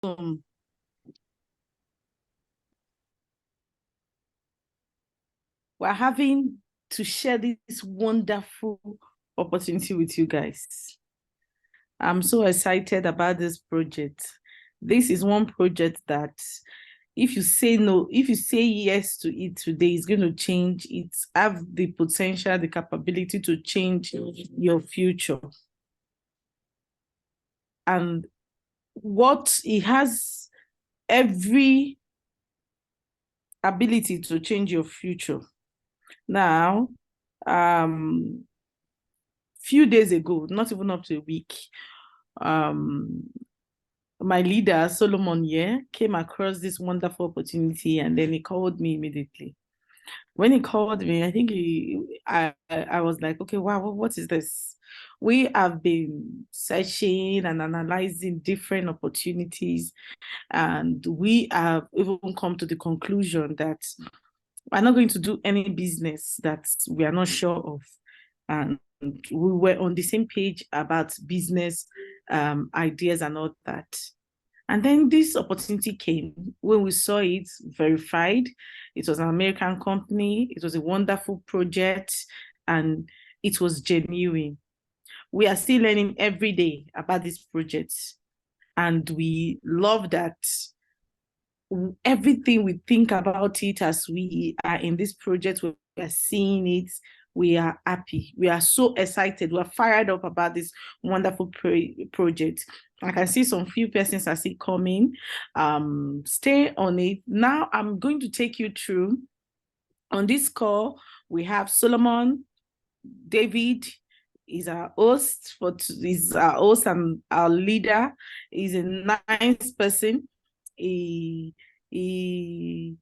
we're having to share this wonderful opportunity with you guys. I'm so excited about this project. This is one project that if you say no, if you say yes to it today, it's going to change. It's have the potential, the capability to change your future. And what it has every ability to change your future. Now, few days ago, not even up to a week, my leader, Solomon, came across this wonderful opportunity, and then he called me immediately. When he called me, I think I was like, okay, wow, what is this? We have been searching and analyzing different opportunities, and we have even come to the conclusion that we're not going to do any business that we are not sure of. And we were on the same page about business ideas and all that. And then this opportunity came when we saw it verified. It was an American company. It was a wonderful project, and it was genuine. We are still learning every day about this project, and we love that everything we think about it as we are in this project, we are seeing it, we are happy. We are so excited. We are fired up about this wonderful project. I can see some few persons are still coming. Stay on it. Now I'm going to take you through. On this call, we have Solomon, David, is our host and our leader. He's a nice person. He is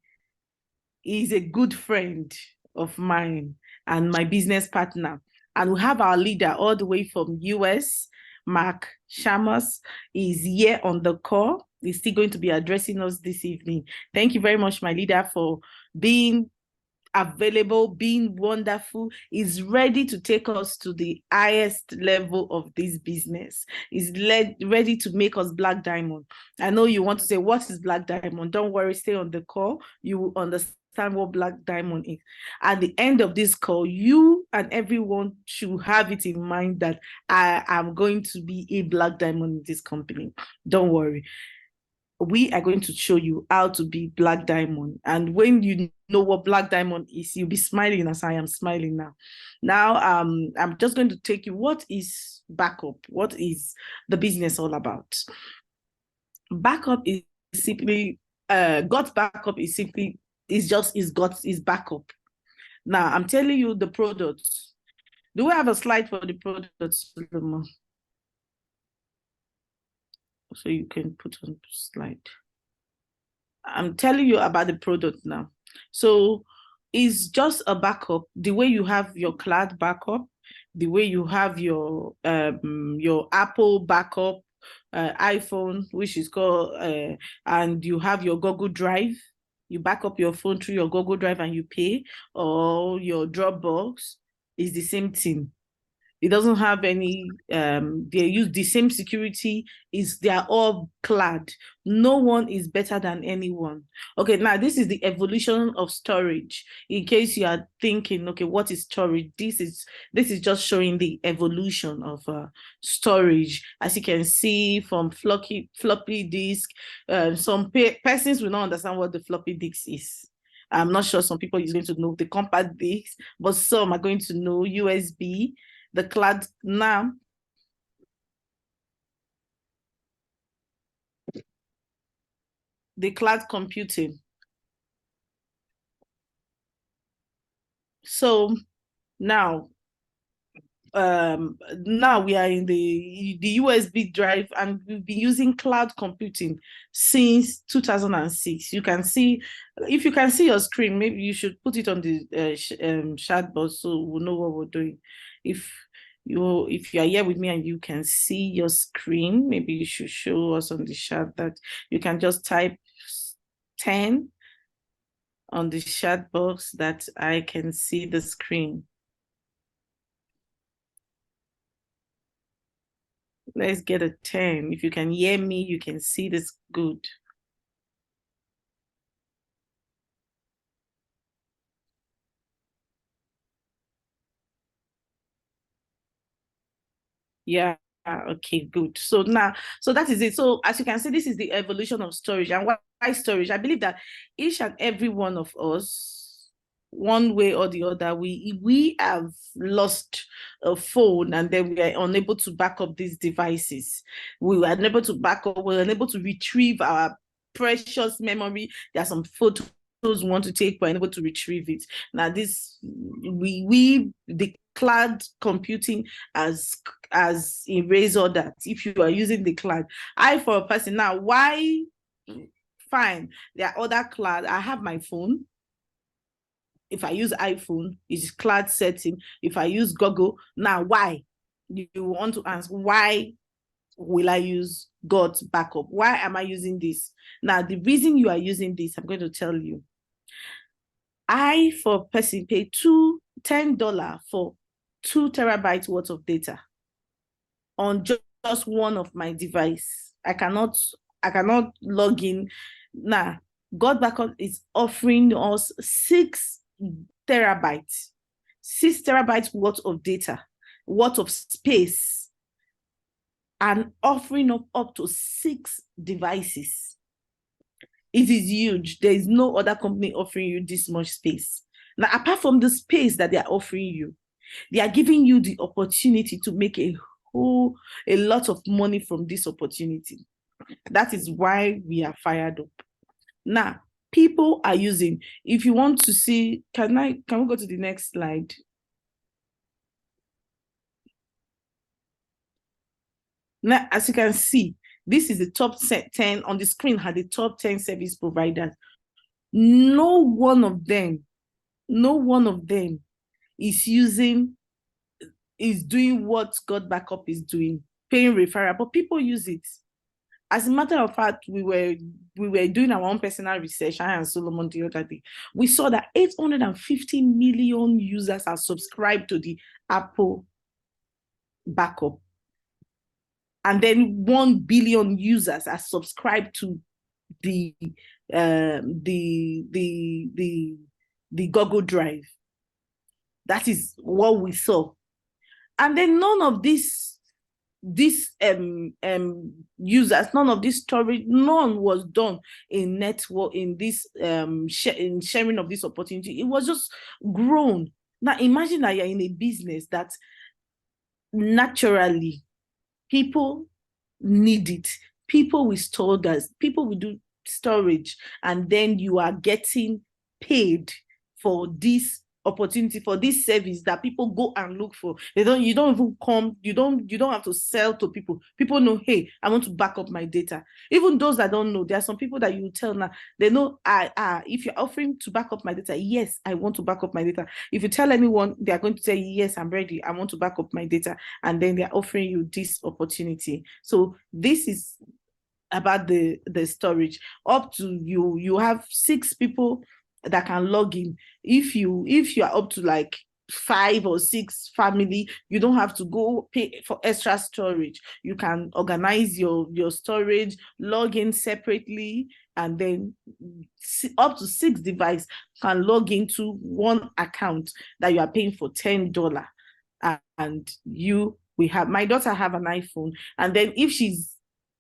a good friend of mine and my business partner. And we have our leader all the way from US, Mark Shamos, is here on the call. He's still going to be addressing us this evening. Thank you very much, my leader, for being available, being wonderful, is ready to take us to the highest level of this business. Is ready to make us Black Diamond. I know you want to say, what is Black Diamond? Don't worry, stay on the call. You will understand what Black Diamond is. At the end of this call, you and everyone should have it in mind that I am going to be a Black Diamond in this company. Don't worry. We are going to show you how to be Black Diamond. And when you know what Black Diamond is, you'll be smiling as I am smiling now. Now, I'm just going to take you, what is backup? What is the business all about? Backup is simply, GotBackup is simply, is backup. Now, I'm telling you the products. Do we have a slide for the products, so you can put on slide? I'm telling you about the product now. So it's just a backup, the way you have your cloud backup, the way you have your Apple backup, iPhone, which is called, and you have your Google Drive. You back up your phone through your Google Drive and you pay, or your Dropbox is the same thing. It doesn't have any, they use the same security, they are all cloud. No one is better than anyone. Okay, now this is the evolution of storage. In case you are thinking, okay, what is storage? This is just showing the evolution of storage. As you can see from floppy disk, some persons will not understand what the floppy disk is. I'm not sure some people are going to know the compact disk, but some are going to know USB, the cloud. Now, the cloud computing. So now we are in the USB drive, and we've been using cloud computing since 2006. You can see, if you can see your screen, maybe you should put it on the chat box so we'll know what we're doing. If you are here with me and you can see your screen, maybe you should show us on the chat that you can just type 10 on the chat box that I can see the screen. Let's get a 10. If you can hear me, you can see this good. Yeah. Okay, good. So now, so that is it. So as you can see, this is the evolution of storage. And why storage? I believe that each and every one of us, one way or the other, we have lost a phone and then we are unable to back up these devices. We were unable to back up, we were unable to retrieve our precious memory. There are some photos we want to take, but unable to retrieve it. Now, this we declared computing as erase all that if you are using the cloud. I, for a person now, why? Fine, there are other cloud. I have my phone. If I use iPhone, it's cloud setting. If I use Google, now why? You want to ask why will I use GotBackup? Why am I using this? Now, the reason you are using this, I'm going to tell you. I, for a person, pay $10 for 2 terabytes worth of data on just one of my device. I cannot log in. Now, GotBackup is offering us 6 terabytes, 6 terabytes worth of data, worth of space, and offering up to 6 devices. It is huge. There is no other company offering you this much space. Now, apart from the space that they are offering you, they are giving you the opportunity to make a lot of money from this opportunity. That is why we are fired up. Now, people are using, if you want to see, can we go to the next slide? Now, as you can see, this is the top 10 on the screen, had the top 10 service providers. No one of them is doing what GotBackup is doing, paying referral, but people use it. As a matter of fact, we were doing our own personal research, I and Solomon the other day. We saw that 850 million users are subscribed to the Apple backup. And then 1 billion users are subscribed to the Google Drive. That is what we saw. And then none of these users, none of this storage, none was done in network, in this in sharing of this opportunity. It was just grown. Now imagine that you're in a business that naturally people need it. People will store that, people will do storage, and then you are getting paid for this opportunity, for this service that people go and look for. You don't even come, you don't have to sell to people. People know, hey, I want to back up my data. Even those that don't know, there are some people that you tell now, they know, if you're offering to back up my data, yes, I want to back up my data. If you tell anyone, they are going to say, yes, I'm ready, I want to back up my data, and then they're offering you this opportunity. So this is about the storage. Up to you have 6 people that can log in. If you are up to like 5 or 6 family, you don't have to go pay for extra storage. You can organize your storage, log in separately, and then up to 6 devices can log into one account that you are paying for $10. And we have, my daughter have an iPhone, and then if she's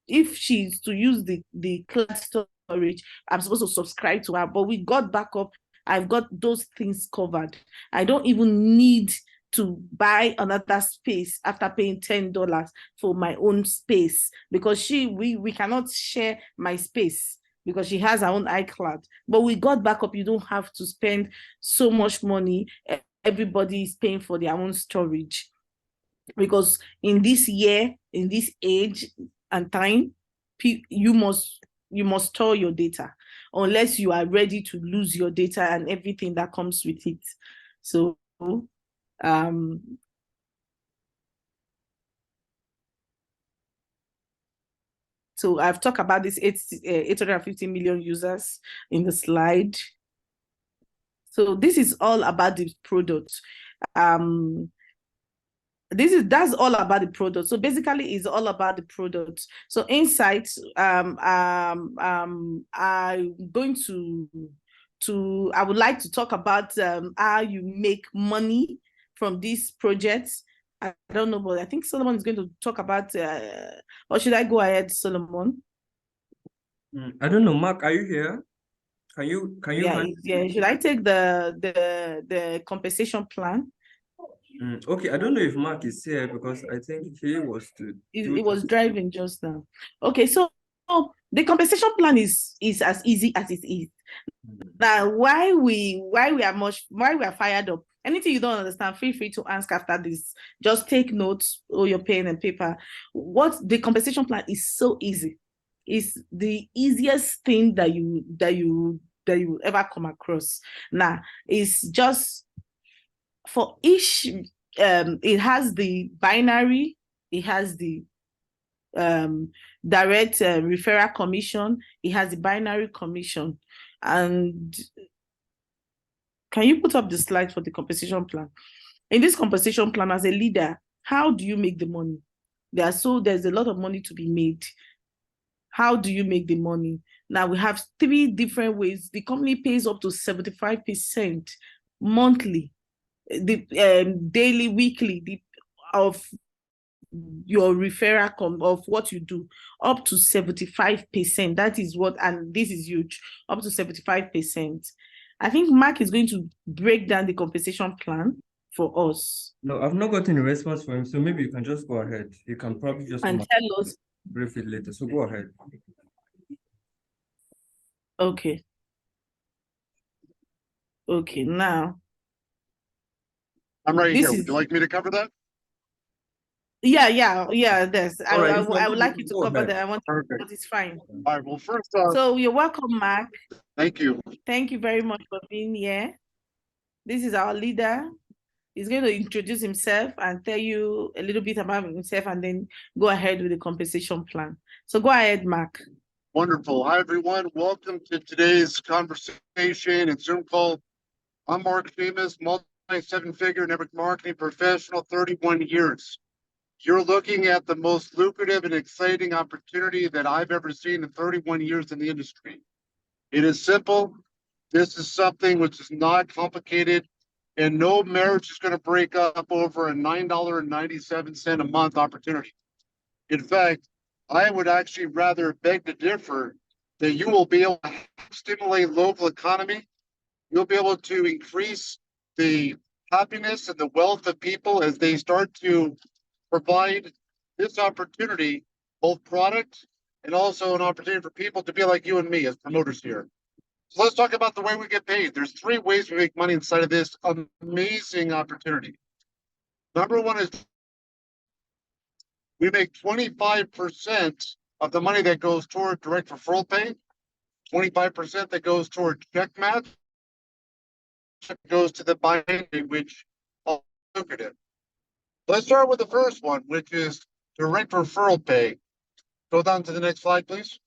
to use the cloud storage, I'm supposed to subscribe to her. But with GotBackup, I've got those things covered. I don't even need to buy another space after paying $10 for my own space, because we cannot share my space because she has her own iCloud. But with GotBackup, you don't have to spend so much money. Everybody is paying for their own storage, because in this year, in this age and time, you must store your data, unless you are ready to lose your data and everything that comes with it. So so I've talked about this 850 million users in the slide. So this is all about the product. that's all about the product. So basically it's all about the product. So insights, I'm going to I would like to talk about how you make money from these projects. I don't know, but I think Solomon is going to talk about or should I go ahead, Solomon? I don't know, Mark, are you here? Can you Yeah, should I take the compensation plan? Okay, I don't know if Mark is here because I think he was to do It was this. driving just now. Okay, so the compensation plan is as easy as it is. Now, why we are fired up? Anything you don't understand, feel free to ask after this. Just take notes or your pen and paper. What the compensation plan is so easy. It's the easiest thing that you ever come across. Now, it's just for each it has the binary, it has the direct referral commission, it has the binary commission. And can you put up the slide for the compensation plan? In this compensation plan, as a leader, how do you make the money? There's a lot of money to be made. How do you make the money? Now we have 3 different ways. The company pays up to 75% monthly, the daily, weekly, of your referral of what you do, up to 75%. That is what, and this is huge, up to 75%. I think Mark is going to break down the compensation plan for us. No, I've not gotten a response from him, so maybe you can just go ahead. You can probably just and tell us. brief it later. So go ahead. Okay. Okay, now. I'm right here. Would you like me to cover that? Yeah. Yes. Right, I would like you to cover that. I want to, but it's fine. All right. Well, first off, so you're welcome, Mark. Thank you. Thank you very much for being here. This is our leader. He's going to introduce himself and tell you a little bit about himself and then go ahead with the compensation plan. So go ahead, Mark. Wonderful. Hi, everyone. Welcome to today's conversation and Zoom call. I'm Mark Sheamus, multi-7-figure network marketing professional, 31 years. You're looking at the most lucrative and exciting opportunity that I've ever seen in 31 years in the industry. It is simple. This is something which is not complicated, and no marriage is going to break up over a $9.97 a month opportunity. In fact, I would actually rather beg to differ that you will be able to stimulate local economy. You'll be able to increase the happiness and the wealth of people as they start to provide this opportunity, both product and also an opportunity for people to be like you and me as promoters here. So let's talk about the way we get paid. There's 3 ways we make money inside of this amazing opportunity. Number one is we make 25% of the money that goes toward direct referral pay, 25% that goes toward check match, goes to the binary, which all lucrative. Let's start with the first one, which is direct referral pay. Go down to the next slide, please.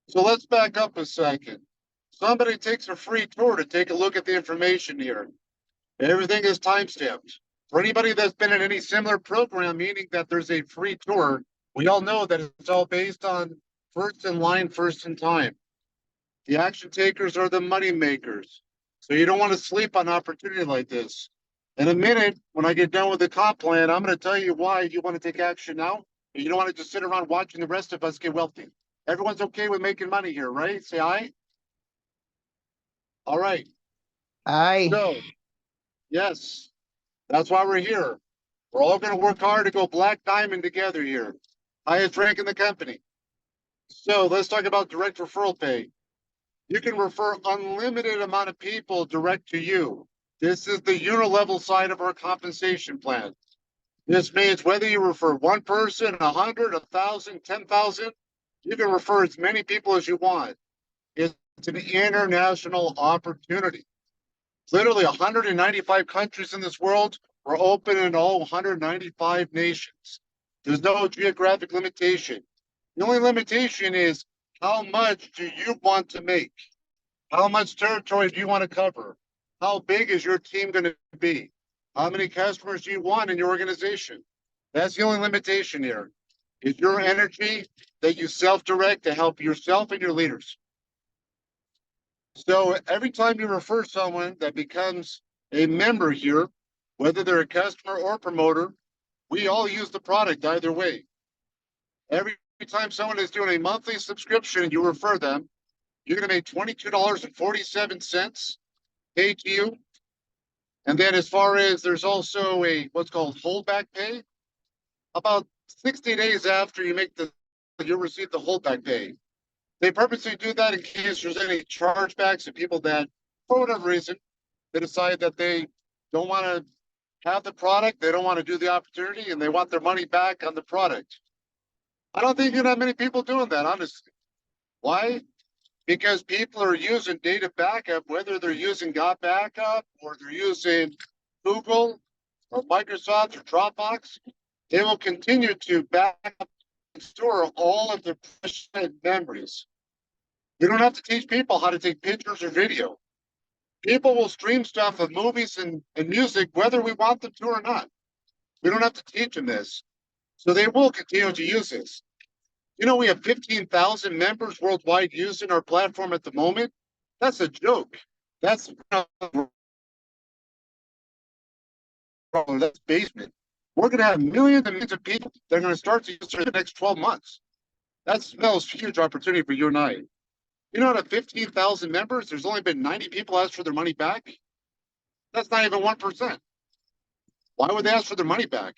So let's back up a second. Somebody takes a free tour to take a look at the information here. Everything is timestamped. For anybody that's been in any similar program, meaning that there's a free tour, we all know that it's all based on first in line, first in time. The action takers are the money makers. So you don't want to sleep on an opportunity like this. In a minute, when I get done with the comp plan, I'm going to tell you why you want to take action now. You don't want to just sit around watching the rest of us get wealthy. Everyone's okay with making money here, right? Say aye. All right. Aye. So, yes, that's why we're here. We're all going to work hard to go black diamond together here. Highest rank in the company. So let's talk about direct referral pay. You can refer unlimited amount of people direct to you. This is the unilevel side of our compensation plan. This means whether you refer 1 person, 100, 1,000, 10,000, you can refer as many people as you want. It's an international opportunity. Literally 195 countries in this world. We're open in all 195 nations. There's no geographic limitation. The only limitation is how much do you want to make? How much territory do you want to cover? How big is your team going to be? How many customers do you want in your organization? That's the only limitation here. Is your energy that you self-direct to help yourself and your leaders. So every time you refer someone that becomes a member here, whether they're a customer or promoter, we all use the product either way. Every time someone is doing a monthly subscription and you refer them, you're going to make $22.47 paid to you. And then as far as there's also a what's called holdback pay, about 60 days after you'll receive the holdback pay. They purposely do that in case there's any chargebacks to people that, for whatever reason, they decide that they don't want to have the product, they don't want to do the opportunity, and they want their money back on the product. I don't think you have many people doing that, honestly. Why? Because people are using data backup, whether they're using GotBackup or they're using Google or Microsoft or Dropbox, they will continue to back up and store all of their precious memories. You don't have to teach people how to take pictures or video. People will stream stuff of movies and music, whether we want them to or not. We don't have to teach them this. So they will continue to use this. You know, we have 15,000 members worldwide using our platform at the moment. That's a joke. That's basement. We're going to have millions and millions of people that are going to start to use it in the next 12 months. That smells huge opportunity for you and I. You know, out of 15,000 members, there's only been 90 people ask for their money back. That's not even 1%. Why would they ask for their money back?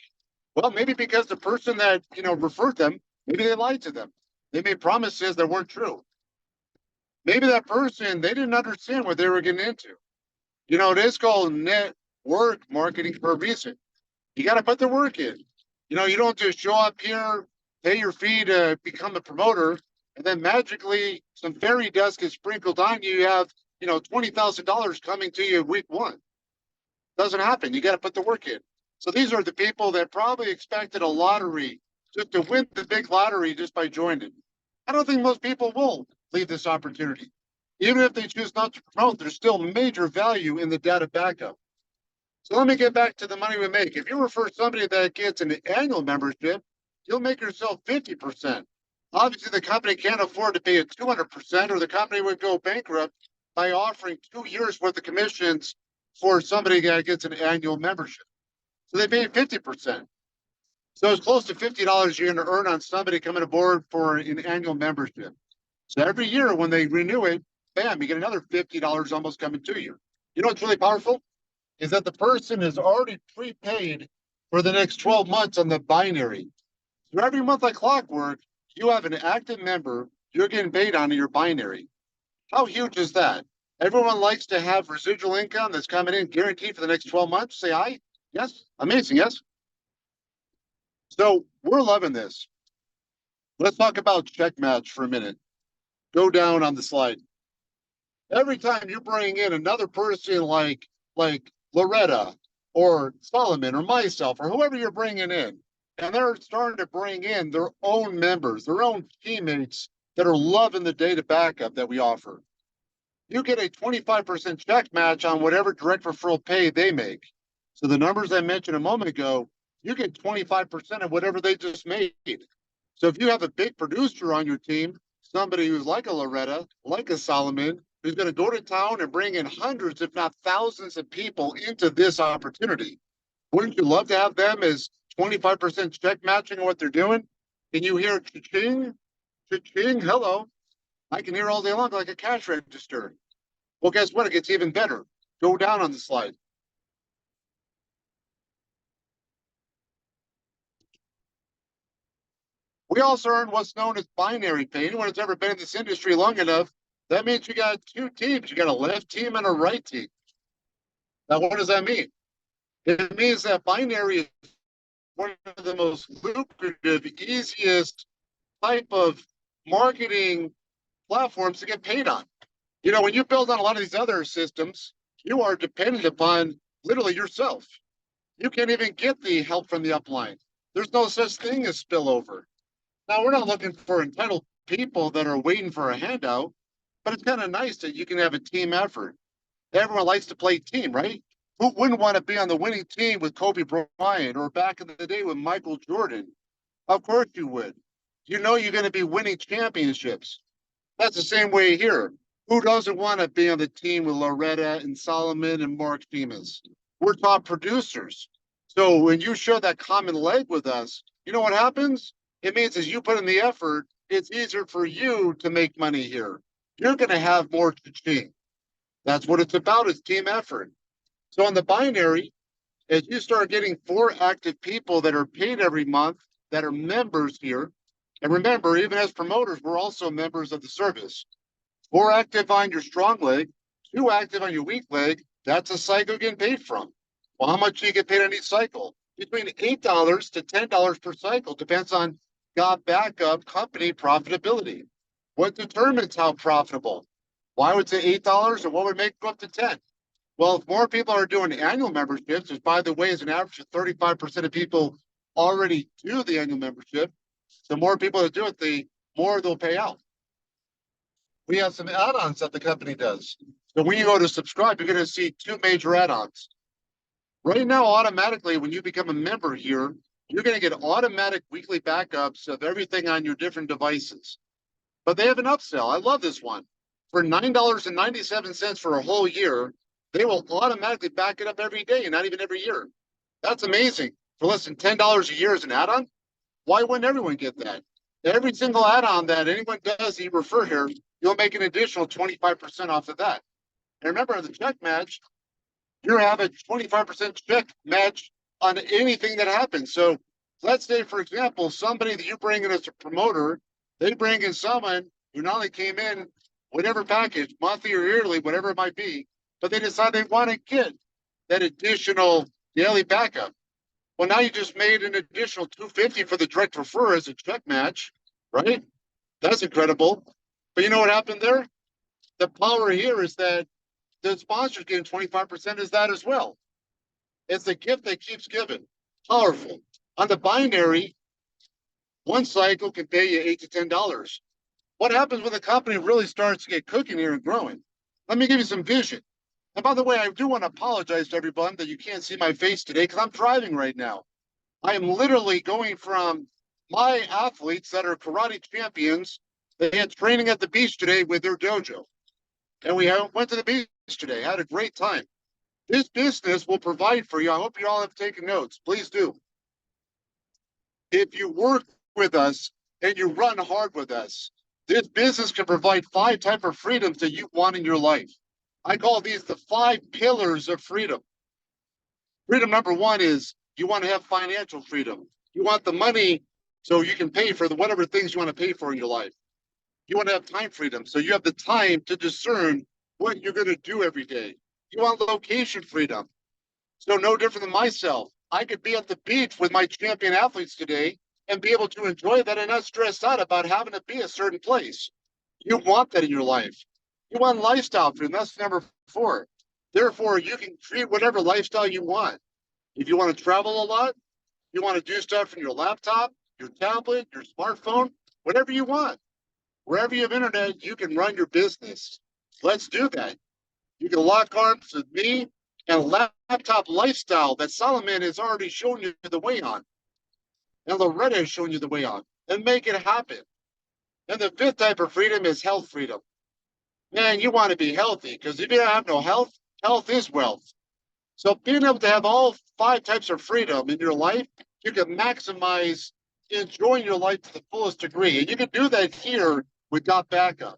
Well, maybe because the person that, referred them, maybe they lied to them. They made promises that weren't true. Maybe that person, they didn't understand what they were getting into. It is called network marketing for a reason. You got to put the work in. You don't just show up here, pay your fee to become a promoter, and then magically some fairy dust gets sprinkled on you. You have, $20,000 coming to you week one. Doesn't happen. You got to put the work in. So these are the people that probably expected a lottery just to win the big lottery just by joining. I don't think most people will leave this opportunity. Even if they choose not to promote, there's still major value in the data backup. So let me get back to the money we make. If you refer somebody that gets an annual membership, you'll make yourself 50%. Obviously, the company can't afford to pay it 200%, or the company would go bankrupt by offering 2 years worth of commissions for somebody that gets an annual membership. So they pay 50%. So it's close to $50 you're going to earn on somebody coming aboard for an annual membership. So every year when they renew it, bam, you get another $50 almost coming to you. You know what's really powerful? Is that the person is already prepaid for the next 12 months on the binary. So every month like clockwork, you have an active member, you're getting paid on your binary. How huge is that? Everyone likes to have residual income that's coming in guaranteed for the next 12 months. Say aye? Yes? Amazing, yes? So we're loving this. Let's talk about check match for a minute. Go down on the slide. Every time you bring in another person like Loretta or Solomon or myself or whoever you're bringing in, and they're starting to bring in their own members, their own teammates that are loving the data backup that we offer, you get a 25% check match on whatever direct referral pay they make. So the numbers I mentioned a moment ago, you get 25% of whatever they just made. So if you have a big producer on your team, somebody who's like a Loretta, like a Solomon, who's going to go to town and bring in hundreds, if not thousands of people into this opportunity, wouldn't you love to have them as 25% check matching on what they're doing? Can you hear cha-ching? Cha-ching, hello. I can hear all day long like a cash register. Well, guess what? It gets even better. Go down on the slide. We also earn what's known as binary pay. Anyone that's ever been in this industry long enough, that means you got two teams. You got a left team and a right team. Now, what does that mean? It means that binary is one of the most lucrative, easiest type of marketing platforms to get paid on. When you build on a lot of these other systems, you are dependent upon literally yourself. You can't even get the help from the upline. There's no such thing as spillover. Now, we're not looking for entitled people that are waiting for a handout, but it's kind of nice that you can have a team effort. Everyone likes to play team, right? Who wouldn't want to be on the winning team with Kobe Bryant or back in the day with Michael Jordan? Of course you would. You know you're going to be winning championships. That's the same way here. Who doesn't want to be on the team with Loretta and Solomon and Mark Demas? We're top producers. So when you share that common leg with us, you know what happens? It means as you put in the effort, it's easier for you to make money here. You're going to have more to change. That's what it's about, is team effort. So on the binary, as you start getting 4 active people that are paid every month, that are members here, and remember, even as promoters, we're also members of the service. 4 active on your strong leg, 2 active on your weak leg, that's a cycle getting paid from. Well, how much do you get paid on each cycle? Between $8 to $10 per cycle, depends on GotBackup company profitability. What determines how profitable? Why would say $8 or what would make it go up to 10? Well, if more people are doing annual memberships, which by the way is an average of 35% of people already do the annual membership, the more people that do it, the more they'll pay out. We have some add-ons that the company does. So when you go to subscribe, you're going to see 2 major add-ons. Right now, automatically, when you become a member here, you're going to get automatic weekly backups of everything on your different devices. But they have an upsell. I love this one. For $9.97 for a whole year, they will automatically back it up every day and not even every year. That's amazing. For less than $10 a year as an add-on, why wouldn't everyone get that? Every single add-on that anyone does that you refer here, you'll make an additional 25% off of that. And remember, the check match, you have a 25% check match on anything that happens. So let's say, for example, somebody that you bring in as a promoter, they bring in someone who not only came in whatever package, monthly or yearly, whatever it might be, but they decide they want to get that additional daily backup. Well, now you just made an additional $250 for the direct refer as a check match, right? That's incredible. But you know what happened there? The power here is that the sponsor's getting 25% is that as well. It's a gift that keeps giving. Powerful. On the binary, one cycle can pay you $8 to $10. What happens when the company really starts to get cooking here and growing? Let me give you some vision. And by the way, I do want to apologize to everyone that you can't see my face today because I'm driving right now. I am literally going from my athletes that are karate champions. They had training at the beach today with their dojo. And we went to the beach today, had a great time. This business will provide for you. I hope you all have taken notes. Please do. If you work with us and you run hard with us, this business can provide 5 types of freedoms that you want in your life. I call these the 5 pillars of freedom. Freedom number 1 is you want to have financial freedom. You want the money so you can pay for whatever things you want to pay for in your life. You want to have time freedom, so you have the time to discern what you're going to do every day. You want location freedom. So no different than myself. I could be at the beach with my champion athletes today and be able to enjoy that and not stress out about having to be a certain place. You want that in your life. You want lifestyle freedom. That's number 4. Therefore, you can create whatever lifestyle you want. If you want to travel a lot, you want to do stuff from your laptop, your tablet, your smartphone, whatever you want. Wherever you have internet, you can run your business. Let's do that. You can lock arms with me and laptop lifestyle that Solomon has already shown you the way on. And Loretta has shown you the way on. And make it happen. And the 5th type of freedom is health freedom. Man, you want to be healthy because if you don't have no health, health is wealth. So being able to have all 5 types of freedom in your life, you can maximize enjoying your life to the fullest degree. And you can do that here with GotBackup.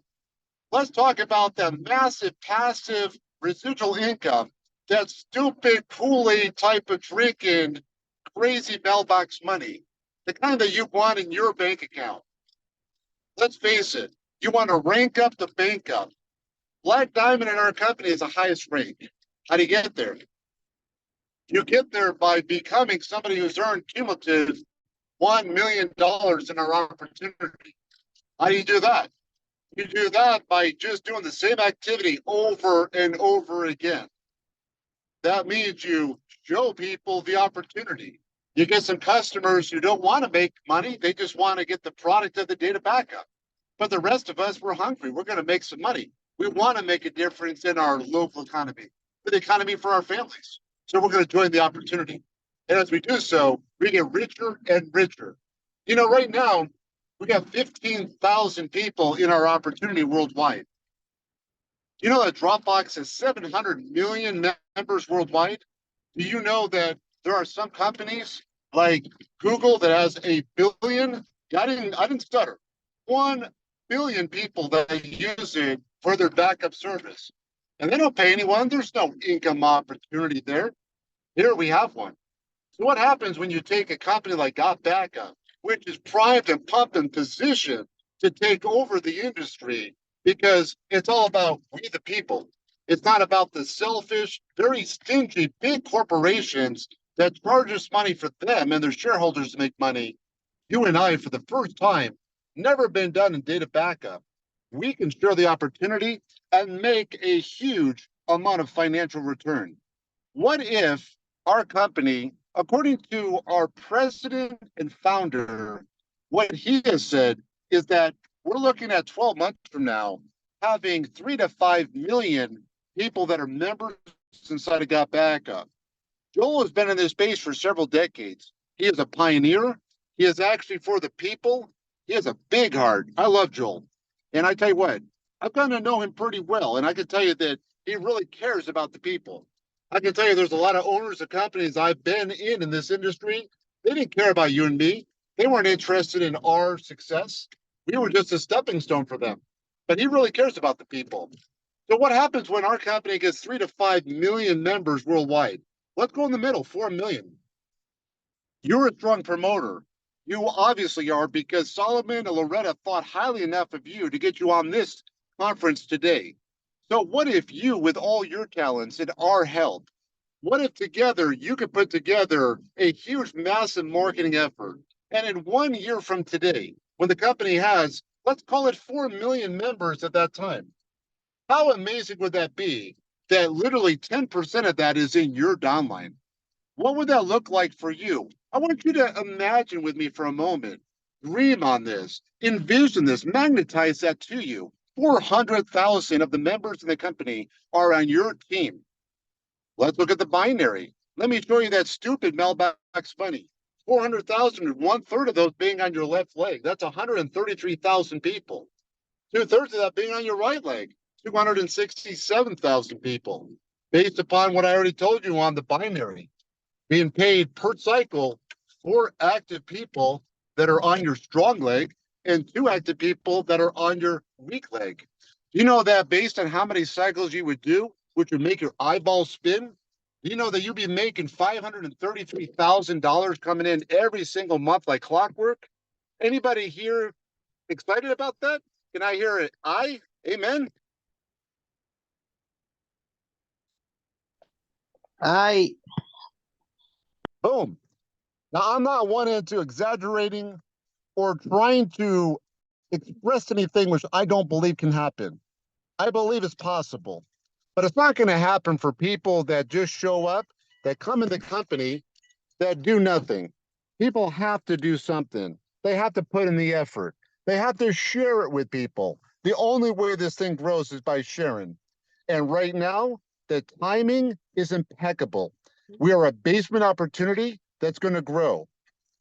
Let's talk about that massive passive residual income, that stupid Kool-Aid type of drinking, crazy mailbox money, the kind that you want in your bank account. Let's face it, you want to rank up the bank up. Black Diamond in our company is the highest rank. How do you get there? You get there by becoming somebody who's earned cumulative $1 million in our opportunity. How do you do that? You do that by just doing the same activity over and over again. That means you show people the opportunity. You get some customers who don't want to make money. They just want to get the product of the data backup. But the rest of us, we're hungry. We're going to make some money. We want to make a difference in our local economy, for the economy for our families. So we're going to join the opportunity. And as we do so, we get richer and richer. You know, right now, we got 15,000 people in our opportunity worldwide. You know that Dropbox has 700 million members worldwide? Do you know that there are some companies like Google that has a billion? Yeah, I didn't stutter. 1 billion people that use it for their backup service. And they don't pay anyone. There's no income opportunity there. Here we have one. So what happens when you take a company like GotBackup, which is primed and pumped and positioned to take over the industry, because it's all about we the people. It's not about the selfish, very stingy big corporations that charge us money for them and their shareholders to make money. You and I, for the first time, never been done in data backup. We can share the opportunity and make a huge amount of financial return. What if our company, according to our president and founder, what he has said is that we're looking at 12 months from now having 3 to 5 million people that are members inside of Got Backup. Joel has been in this space for several decades. He is a pioneer. He is actually for the people. He has a big heart. I love Joel. And I tell you what, I've gotten to know him pretty well. And I can tell you that he really cares about the people. I can tell you there's a lot of owners of companies I've been in this industry. They didn't care about you and me. They weren't interested in our success. We were just a stepping stone for them. But he really cares about the people. So what happens when our company gets 3 to 5 million members worldwide? Let's go in the middle, 4 million. You're a strong promoter. You obviously are, because Solomon and Loretta thought highly enough of you to get you on this conference today. So what if you, with all your talents and our help, what if together you could put together a huge, massive marketing effort? And in 1 year from today, when the company has, let's call it 4 million members at that time, how amazing would that be that literally 10% of that is in your downline? What would that look like for you? I want you to imagine with me for a moment, dream on this, envision this, magnetize that to you. 400,000 of the members in the company are on your team. Let's look at the binary. Let me show you that stupid mailbox bunny. 400,000, 1/3 of those being on your left leg. That's 133,000 people. 2/3 of that being on your right leg. 267,000 people. Based upon what I already told you on the binary, being paid per cycle, 4 active people that are on your strong leg and 2 active people that are on your weak leg. You know that based on how many cycles you would do, which would make your eyeball spin, you know that you'd be making $533,000 coming in every single month like clockwork? Anybody here excited about that? Can I hear it? Aye? Amen? I Boom. Now, I'm not one into exaggerating or trying to express anything which I don't believe can happen. I believe it's possible, but it's not going to happen for people that just show up, that come in the company, that do nothing. People have to do something. They have to put in the effort. They have to share it with people. The only way this thing grows is by sharing. And right now, the timing is impeccable. We are a basement opportunity that's going to grow.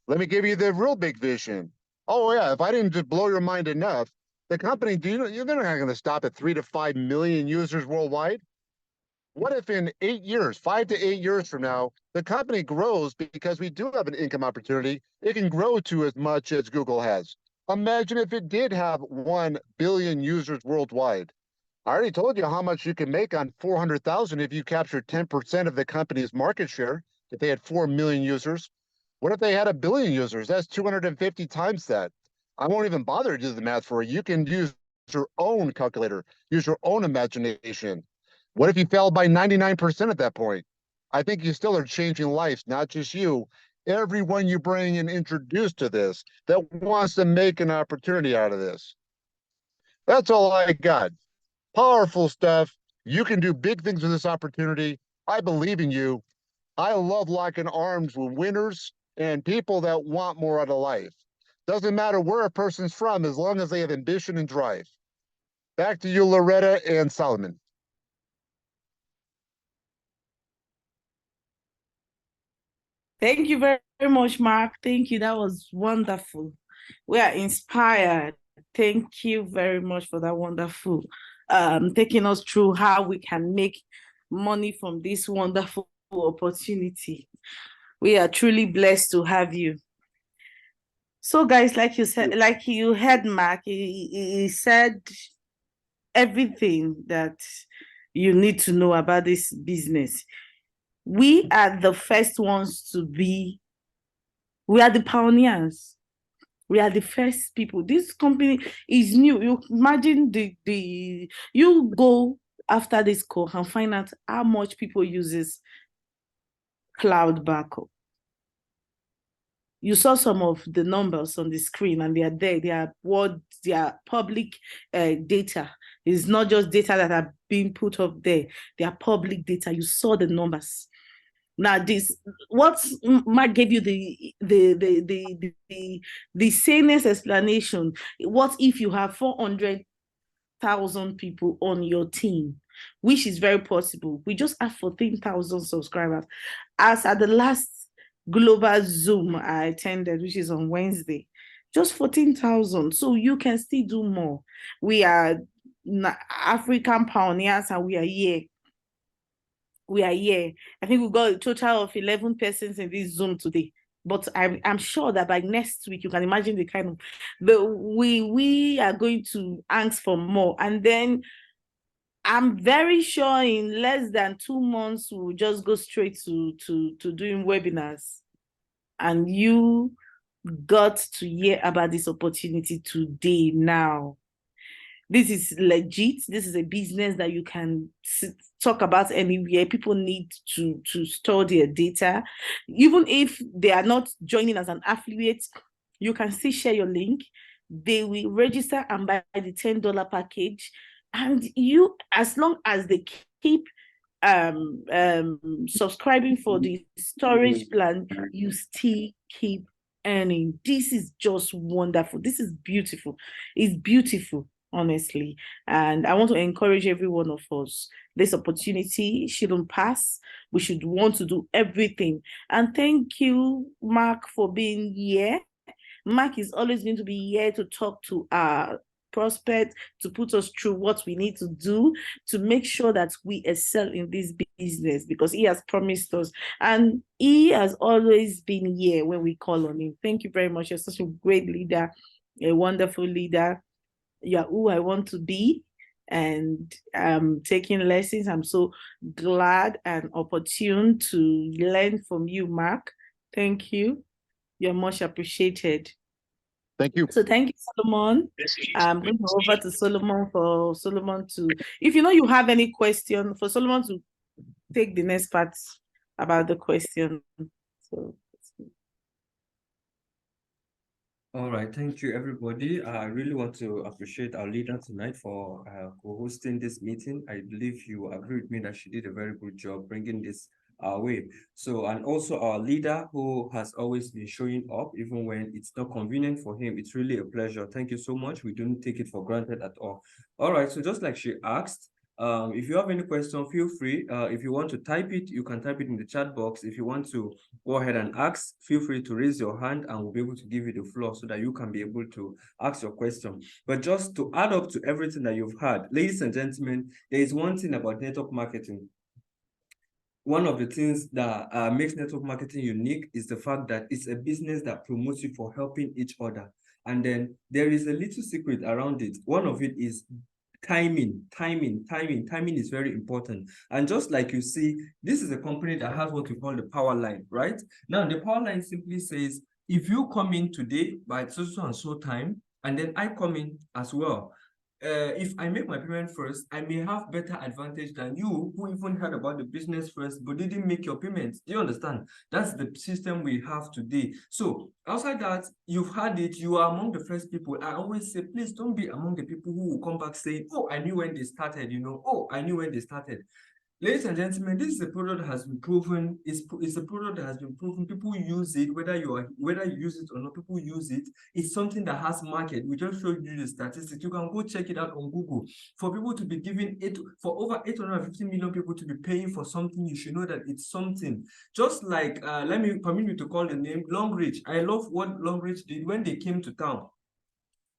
Let me give you the real big vision. Oh yeah, if I didn't just blow your mind enough, the company, they're not going to stop at 3 to 5 million users worldwide. What if in 8 years, 5 to 8 years from now, the company grows because we do have an income opportunity? It can grow to as much as Google has. Imagine if it did have 1 billion users worldwide. I already told you how much you can make on 400,000 if you capture 10% of the company's market share. If they had 4 million users, what if they had 1 billion users? That's 250 times that. I won't even bother to do the math for you. You can use your own calculator, use your own imagination. What if you failed by 99% at that point? I think you still are changing lives, not just you. Everyone you bring and introduce to this that wants to make an opportunity out of this. That's all I got. Powerful stuff. You can do big things with this opportunity. I believe in you. I love locking arms with winners and people that want more out of life. Doesn't matter where a person's from, as long as they have ambition and drive. Back to you, Loretta and Solomon. Thank you very much, Mark. Thank you. That was wonderful. We are inspired. Thank you very much for that wonderful taking us through how we can make money from this wonderful opportunity. We are truly blessed to have you. So, guys, like you said, like you heard Mark, he said everything that you need to know about this business. We are the first ones to be, we are the pioneers. We are the first people. This company is new. You imagine you go after this call and find out how much people uses cloud backup. You saw some of the numbers on the screen, and they are there. They are public data. It's not just data that are being put up there. They are public data. You saw the numbers. Now, what Mark gave you the sanest explanation. What if you have 400,000 people on your team, which is very possible? We just have 14,000 subscribers. As at the last global Zoom I attended, which is on Wednesday, just 14,000. So you can still do more. We are African pioneers, and we are here. We are here. I think we've got a total of 11 persons in this Zoom today. But I'm sure that by next week, you can imagine the kind of we are going to ask for more. And then I'm very sure in less than 2 months, we'll just go straight to doing webinars. And you got to hear about this opportunity today now. This is legit. This is a business that you can talk about anywhere. People need to store their data. Even if they are not joining as an affiliate, you can still share your link. They will register and buy the $10 package. And you, as long as they keep subscribing for the storage plan, you still keep earning. This is just wonderful. This is beautiful. It's beautiful, honestly. And I want to encourage every one of us. This opportunity shouldn't pass. We should want to do everything. And thank you, Mark, for being here. Mark is always going to be here to talk to our prospect, to put us through what we need to do to make sure that we excel in this business, because he has promised us, and he has always been here when we call on him. Thank you very much. You're such a great leader, a wonderful leader. You're who I want to be, and taking lessons. I'm so glad and opportune to learn from you, Mark. Thank you. You're much appreciated. Thank you. So thank you, Solomon. I'm going to over to Solomon for Solomon to, if you know you have any question, for Solomon to take the next part about the question. So. All right, thank you, everybody. I really want to appreciate our leader tonight for co-hosting this meeting. I believe you agree with me that she did a very good job bringing this our way. So, and also our leader who has always been showing up, even when it's not convenient for him. It's really a pleasure. Thank you so much. We don't take it for granted at all. All right, so just like she asked, if you have any question, feel free. If you want to type it, you can type it in the chat box. If you want to go ahead and ask, feel free to raise your hand and we'll be able to give you the floor so that you can be able to ask your question. But just to add up to everything that you've heard, ladies and gentlemen, there is one thing about network marketing. One of the things that makes network marketing unique is the fact that it's a business that promotes you for helping each other. And then there is a little secret around it. One of it is timing is very important. And just like you see, this is a company that has what we call the power line, right? Now, the power line simply says, if you come in today by so and so time, and then I come in as well, if I make my payment first, I may have better advantage than you who even heard about the business first, but didn't make your payments. Do you understand? That's the system we have today. So outside that, you've had it, you are among the first people. I always say, please don't be among the people who will come back saying, oh, I knew when they started, you know, oh, I knew when they started. Ladies and gentlemen, this is a product that has been proven. It's a product that has been proven. People use it, whether you use it or not. People use it. It's something that has market. We just showed you the statistics. You can go check it out on Google. For people to be giving it, for over 850 million people to be paying for something, you should know that it's something. Just like permit me to call the name Longreach. I love what Longreach did when they came to town.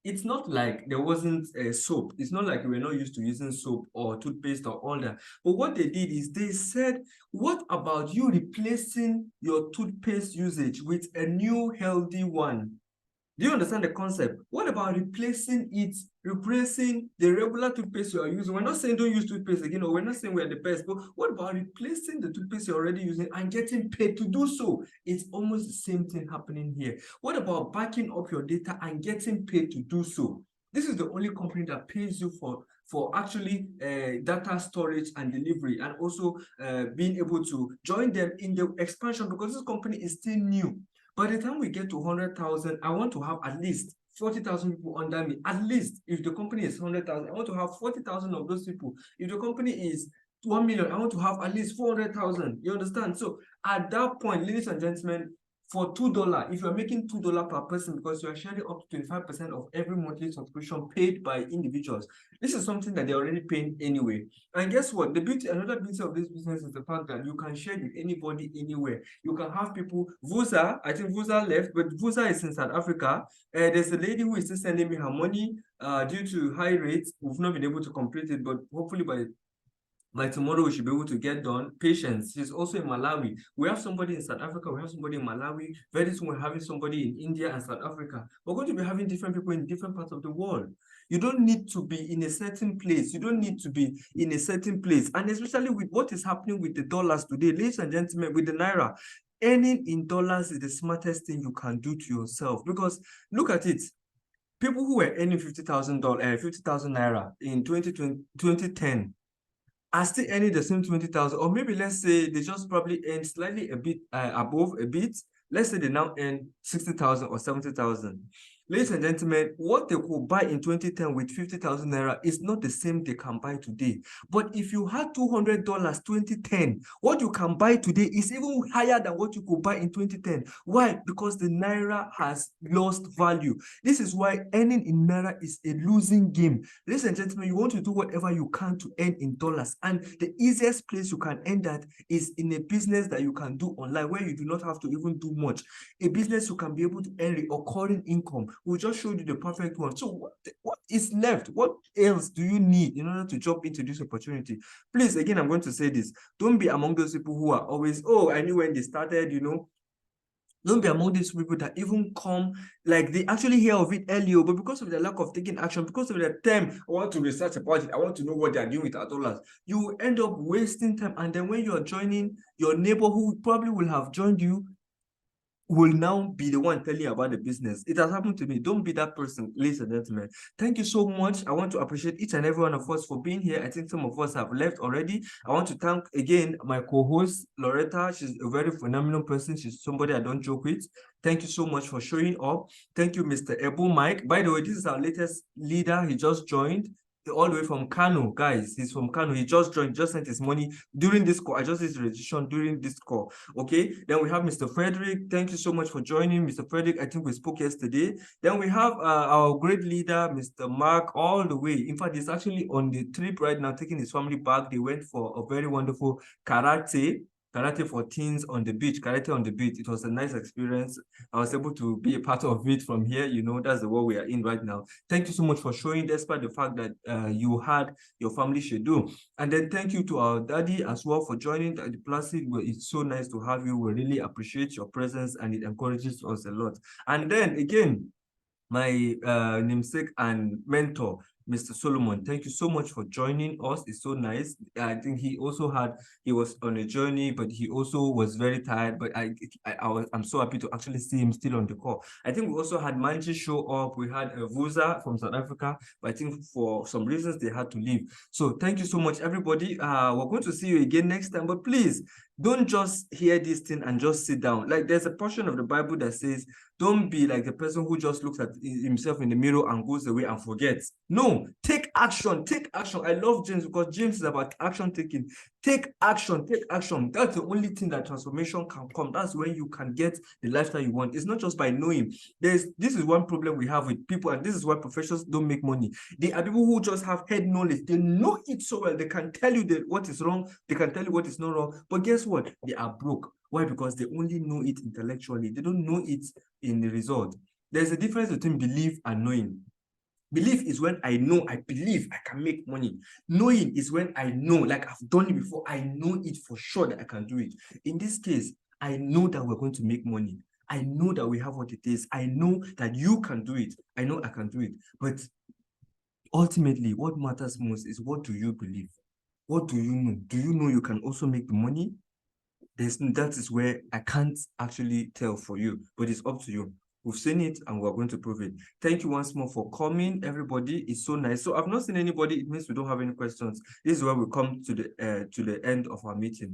It's not like there wasn't a soap. It's not like we're not used to using soap or toothpaste or all that. But what they did is they said, what about you replacing your toothpaste usage with a new healthy one? Do you understand the concept? What about replacing the regular toothpaste you are using? We're not saying don't use toothpaste again, or we're not saying we're the best, but what about replacing the toothpaste you're already using and getting paid to do so? It's almost the same thing happening here. What about backing up your data and getting paid to do so? This is the only company that pays you for actually data storage and delivery, and also being able to join them in the expansion, because this company is still new. By the time we get to 100,000, I want to have at least 40,000 people under me. At least, if the company is 100,000, I want to have 40,000 of those people. If the company is 1 million, I want to have at least 400,000. You understand? So at that point, ladies and gentlemen, for $2, if you're making $2 per person, because you are sharing up to 25% of every monthly subscription paid by individuals, this is something that they're already paying anyway. And guess what? Another beauty of this business is the fact that you can share with anybody anywhere. You can have people. Vusa, I think Vusa left, but Vusa is in South Africa. There's a lady who is still sending me her money due to high rates. We've not been able to complete it, but hopefully by tomorrow, we should be able to get done. Patience. She's also in Malawi. We have somebody in South Africa. We have somebody in Malawi. Very soon, we're having somebody in India and South Africa. We're going to be having different people in different parts of the world. You don't need to be in a certain place. You don't need to be in a certain place. And especially with what is happening with the dollars today, ladies and gentlemen, with the Naira, earning in dollars is the smartest thing you can do to yourself. Because look at it. People who were earning $50,000 Naira in 2010, are still earning the same 20,000, or maybe let's say they just probably earn slightly a bit above a bit. Let's say they now earn 60,000 or 70,000. Ladies and gentlemen, what they could buy in 2010 with 50,000 Naira is not the same they can buy today. But if you had $200 2010, what you can buy today is even higher than what you could buy in 2010. Why? Because the Naira has lost value. This is why earning in Naira is a losing game. Ladies and gentlemen, you want to do whatever you can to earn in dollars. And the easiest place you can earn that is in a business that you can do online, where you do not have to even do much. A business you can be able to earn recurring income. We just showed you the perfect one. So what is left? What else do you need in order to jump into this opportunity? Please, again, I'm going to say this. Don't be among those people who are always, oh, I knew when they started, you know. Don't be among these people that even come, like they actually hear of it earlier, but because of the lack of taking action, because of the time, I want to research about it, I want to know what they are doing with our dollars, you will end up wasting time. And then when you are joining, your neighbor who probably will have joined you will now be the one telling you about the business. It has happened to me. Don't be that person, ladies and gentlemen. Thank you so much. I want to appreciate each and every one of us for being here. I think some of us have left already. I want to thank again my co-host, Loretta. She's a very phenomenal person. She's somebody I don't joke with. Thank you so much for showing up. Thank you, Mr. Ebu Mike. By the way, this is our latest leader. He just joined all the way from Kano, guys. He's from Kano. He just joined, just sent his money during this call. I just did his registration during this call. Okay. Then we have Mr. Frederick. Thank you so much for joining, Mr. Frederick. I think we spoke yesterday. Then we have our great leader, Mr. Mark, all the way. In fact, he's actually on the trip right now, taking his family back. They went for a very wonderful karate for teens on the beach, karate on the beach. It was a nice experience. I was able to be a part of it from here. You know, that's the world we are in right now. Thank you so much for showing, despite the fact that you had your family schedule. And then thank you to our daddy as well for joining the Placid. It's so nice to have you. We really appreciate your presence, and it encourages us a lot. And then again, my namesake and mentor, Mr. Solomon, thank you so much for joining us. It's so nice. I think he was on a journey, but he also was very tired. But I'm so happy to actually see him still on the call. I think we also had Manji show up. We had Vusa from South Africa, but I think for some reasons they had to leave. So thank you so much, everybody. We're going to see you again next time, but please don't just hear this thing and just sit down. Like, there's a portion of the Bible that says, don't be like the person who just looks at himself in the mirror and goes away and forgets. No, take action, take action. I love James because James is about action taking. Take action, take action. That's the only thing that transformation can come. That's when you can get the lifestyle you want. It's not just by knowing. This is one problem we have with people, and this is why professionals don't make money. They are people who just have head knowledge. They know it so well. They can tell you what is wrong. They can tell you what is not wrong. But guess what? They are broke. Why? Because they only know it intellectually. They don't know it in the result. There's a difference between belief and knowing. Belief is when I know, I believe I can make money. Knowing is when I know, like I've done it before, I know it for sure that I can do it. In this case, I know that we're going to make money. I know that we have what it is. I know that you can do it. I know I can do it. But ultimately, what matters most is, what do you believe? What do you know? Do you know you can also make the money? That is where I can't actually tell for you, but it's up to you. We've seen it and we're going to prove it. Thank you once more for coming, everybody. It's so nice. So I've not seen anybody. It means we don't have any questions. This is where we come to the end of our meeting.